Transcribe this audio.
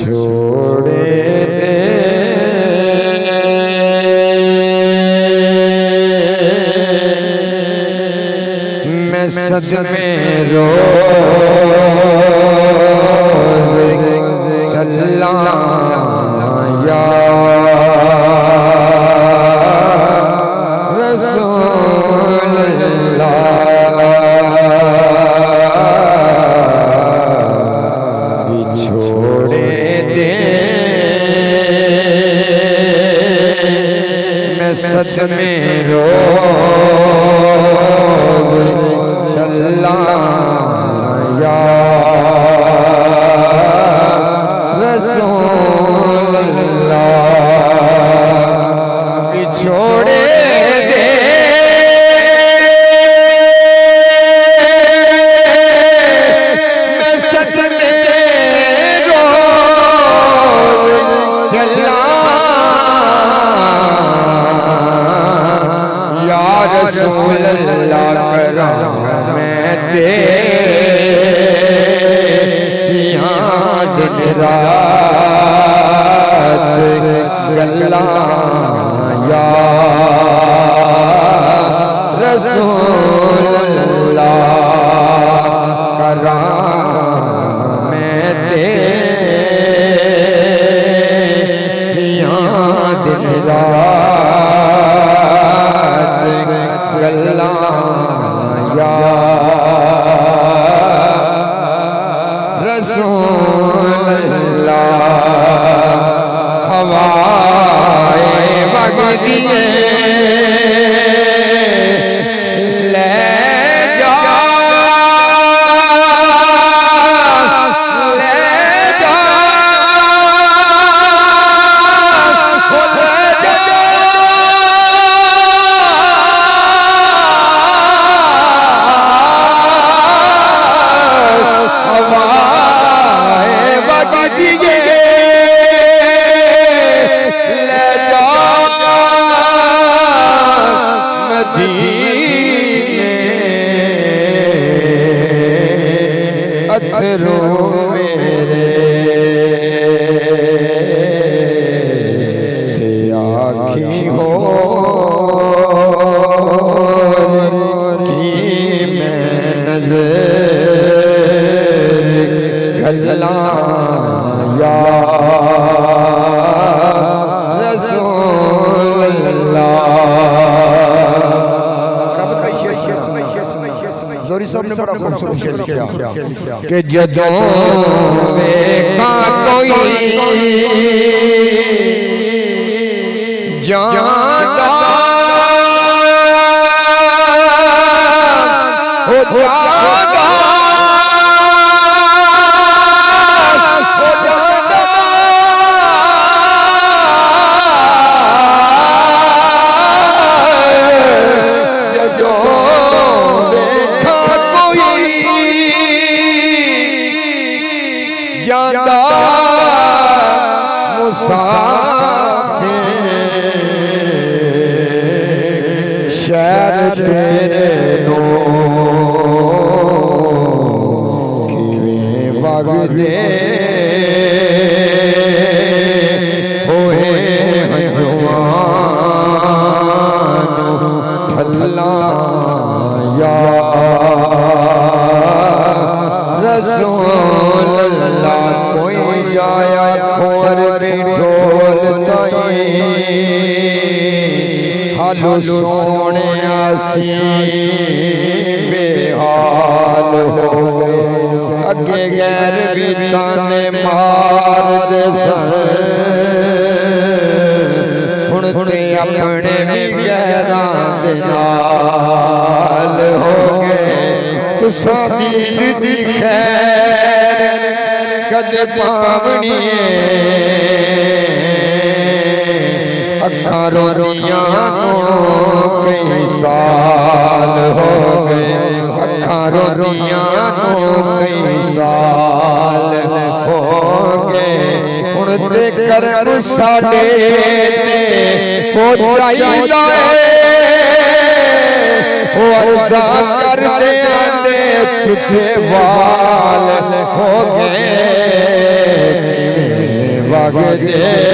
बिछोड़े दे मैं सदमे रोज़ चला या रसूल अल्लाह बिछोड़े दे मैं सदमे रोज़ चला या रसूल अल्लाह बिछोड़े दे मैं सदमे रोज़ चला या रसूल अल्लाह करम मैं तेरी याद रात गल्ला या रसूल अल्लाह करम मैं तेरी याद रात गल्ला या रसूल अल्लाह हवाएं वगदी ले जा ले जा अथरों मेरे थे आखी हो की मैं नजर गल्ला या रसूल जोरी साहब ने बड़ा खूबसूरत शेर किया कि जदों वेखा कोई जादा हो जादा जादा मुसाफिर शहर तेरे नो किवें वगदे होए हजवान ठल्ला या रसूल अल्लाह कोई जाया खोर ढोल ताई हालो सोने आसी बेहाल हो गए अगे गैर भी ताने मार दे हुण ते अपने भी गैरां दे नाल हो गए तुसा दीन दी खैर कदे पावनी अखां रोंदियां कई साल हो गए अखां रोंदियां कई साल हो गए हुण ते करन साडे हो चाहिदा ओ अर्ज़ा करदे छुछे वाल हो गए वगदे